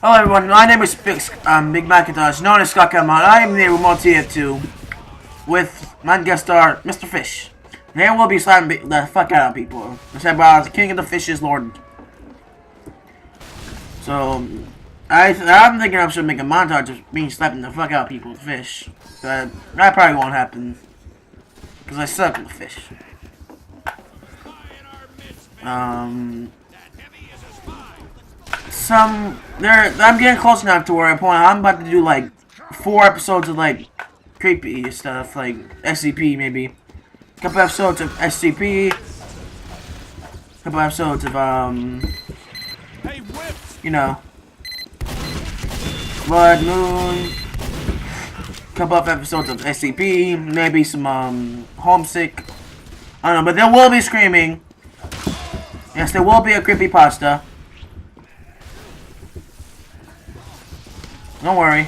Hello everyone, my name is Big Macintosh, known as Scott Cameron. I am the remote tf2 with my guest star, Mr. Fish. They will be slapping the fuck out of people. Except the king of the fishes, Lord. So, I'm thinking I should make a montage of me slapping the fuck out of people with fish. But that probably won't happen. Because I suck with fish. I'm getting close enough to where I'm about to do like 4 episodes of like creepy stuff, like SCP maybe. A couple episodes of SCP. A couple episodes of you know, Blood Moon. A couple of episodes of SCP. Maybe some Homesick. I don't know, but there will be screaming. Yes, there will be a creepypasta. Don't worry.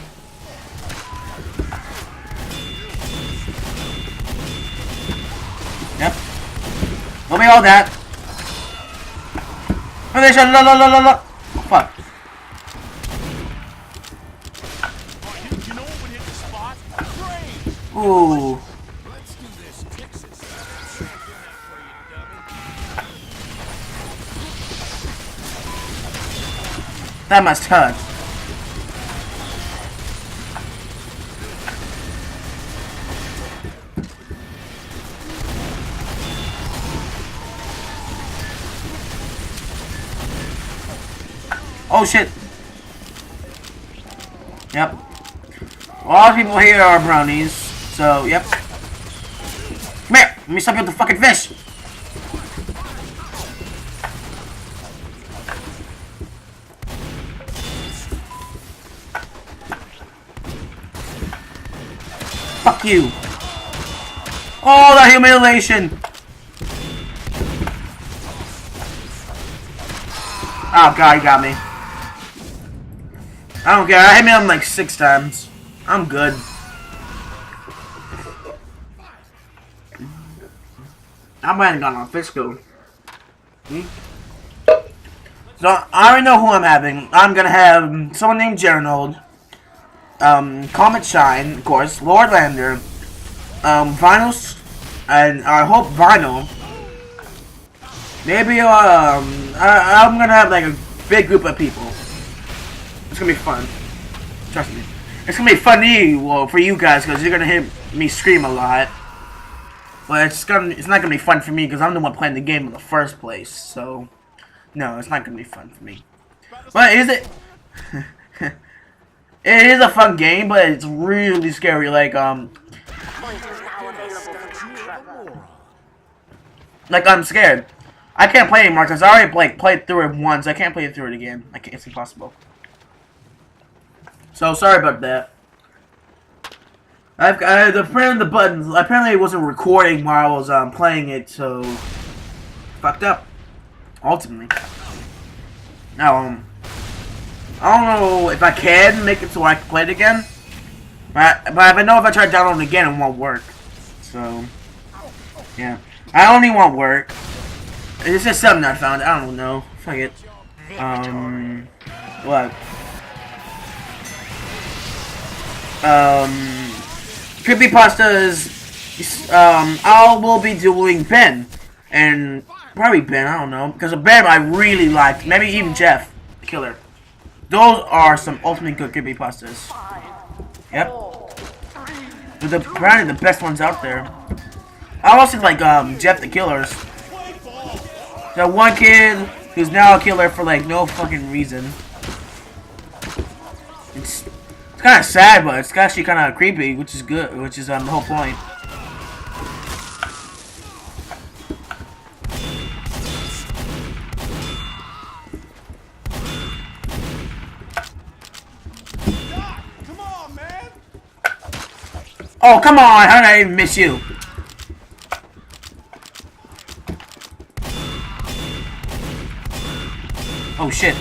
Yep. Don't be all that. Finish it. Oh, fuck. Ooh. That must hurt. Oh shit. Yep. A lot of people here are brownies, so yep. Come here! Let me stop you with the fucking fish! Fuck you! Oh, the humiliation! Oh god, he got me. I don't care. I hit him like 6 times. I'm good. I'm running on Fisco. So I already know who I'm having. I'm gonna have someone named Gerald, Comet Shine, of course, Lord Lander, Vinyl, and I hope Vinyl. Maybe I'm gonna have like a big group of people. It's gonna be fun. Trust me. It's gonna be funny, well, for you guys, because you're gonna hear me scream a lot. But it's not gonna be fun for me because I'm the one playing the game in the first place. So, no, it's not gonna be fun for me. But is it? It is a fun game, but it's really scary. Like I'm scared. I can't play anymore because I already like played through it once. I can't play through it again. It's impossible. So sorry about that. I've apparently the buttons. Apparently it wasn't recording while I was playing it, so fucked up. Ultimately, now I don't know if I can make it so I can play it again. But I know if I try to download it again, it won't work. So yeah, I don't even won't work. It's just something I found. I don't know. Fuck it. What? Creepypastas. I will be doing Ben, and probably Ben. I don't know, because of Ben I really liked. Maybe even Jeff the Killer. Those are some ultimate good creepypastas. Yep. They're probably the best ones out there. I also like Jeff the Killer's. That one kid who's now a killer for like no fucking reason. It's kind of sad, but it's actually kind of creepy, which is good, which is the whole point. Come on, man. Oh, come on! How did I even miss you? Oh shit.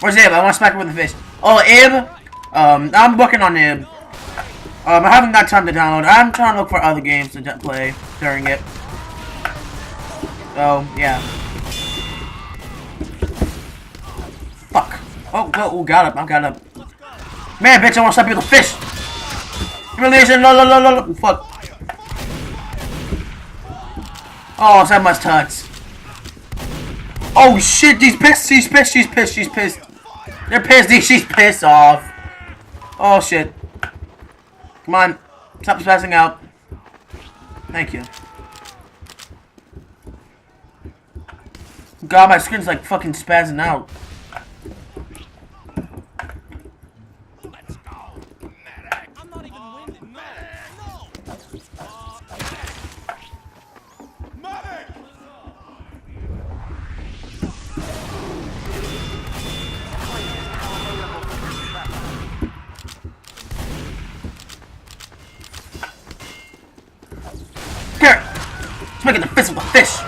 Where's Ib? I want to smack him with the fish. Oh, Ib? I'm working on Ib. I haven't got time to download. I'm trying to look for other games to play during it. So, yeah. Fuck. Oh, got up. I got up. Man, bitch, I want to slap you with a fish. Humiliation. No. Fuck. Oh, that must hurt. Oh shit, she's pissed. She's pissed. They're pissed. She's pissed off. Oh shit. Come on. Stop spazzing out. Thank you. God, my screen's like fucking spazzing out. Here! Let's make it the fist with a fish!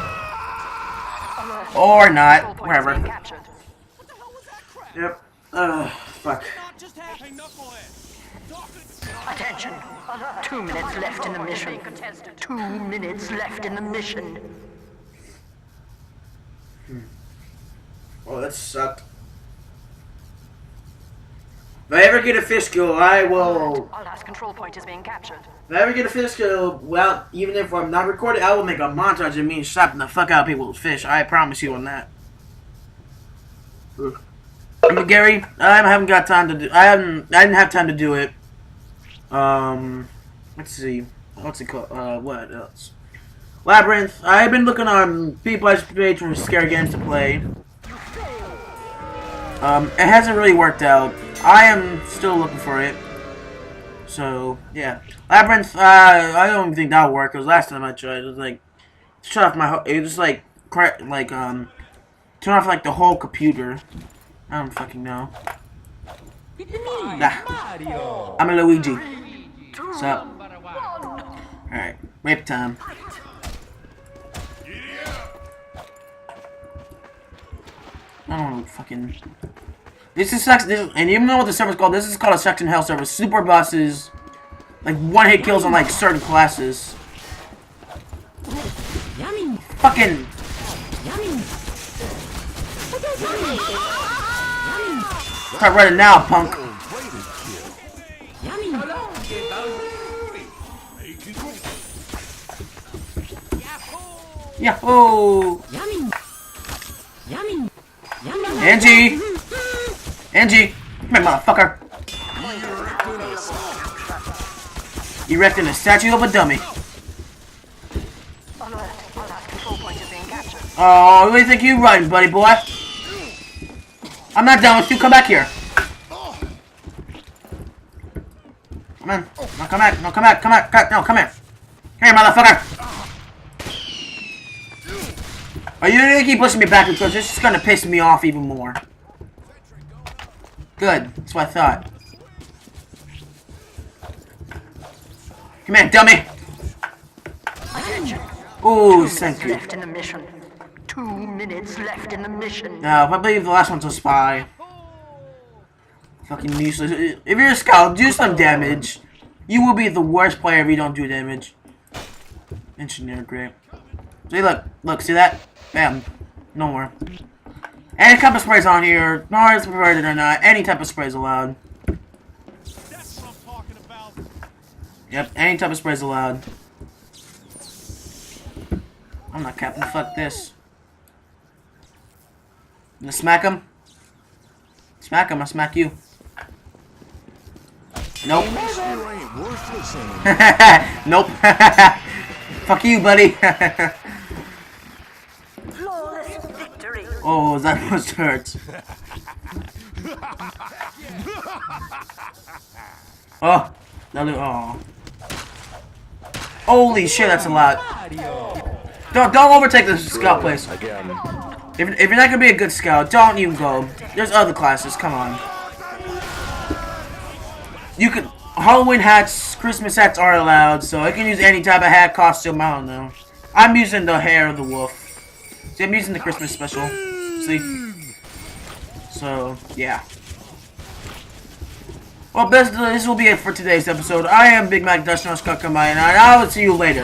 Or not. Whatever. Yep. Fuck. Attention! 2 minutes left in the mission. 2 minutes left in the mission. Oh, that sucked. If I ever get a fish kill, I will... Our last control point is being captured. If I ever get a fish kill, well, even if I'm not recording, I will make a montage of me slapping the fuck out of people with fish. I promise you on that. But Gary, I haven't got time to do... I didn't have time to do it. Let's see. What's it called? What else? Labyrinth. I've been looking on people's page for scary games to play. It hasn't really worked out. I am still looking for it. So, yeah. Labyrinth, I don't even think that'll work, because last time I tried, it was like, shut off my, it was like, turn off, like, the whole computer. I don't fucking know. Nah. I'm a Luigi. What's up? Alright, rape time. I don't know, fucking... This is and even though what the server's called, this is called a Section Hell server. Super bosses, like one-hit kills on like certain classes. Yummy. Fucking. Yummy. Start running now, punk. Yahoo! Angie! Angie! Come here, motherfucker! Erecting a statue of a dummy. Oh, where do you think you're running, buddy boy? I'm not done with you. Come back here. Come on. No, come back. No, come back. Come back. No, come here. Here, motherfucker. Are you gonna keep pushing me back because this is gonna piss me off even more? Good. That's what I thought. Come here, dummy. Ooh, thank you. Left in the mission. 2 minutes left in the mission. No, I believe the last one's a spy. Fucking useless. If you're a scout, do some damage. You will be the worst player if you don't do damage. Engineer, great. See, look, see that? Bam. No more. Any type of spray's on here. No, it's preferred or not. Any type of spray's allowed. That's what I'm talking about. Yep, any type of spray's allowed. I'm not capping. Fuck this. I'm gonna smack him. Smack him, I'll smack you. Nope. Nope. Fuck you, buddy. Oh, that must hurt. Oh, oh. Holy shit, that's a lot. Don't overtake the scout place. If you're not gonna be a good scout, don't even go. There's other classes. Come on. You could Halloween hats, Christmas hats are allowed, so I can use any type of hat costume. I don't know. I'm using the hair of the wolf. See, I'm using the Christmas special. See? So, yeah. Well, this will be it for today's episode. I am Big Mac Dustin, and I will see you later.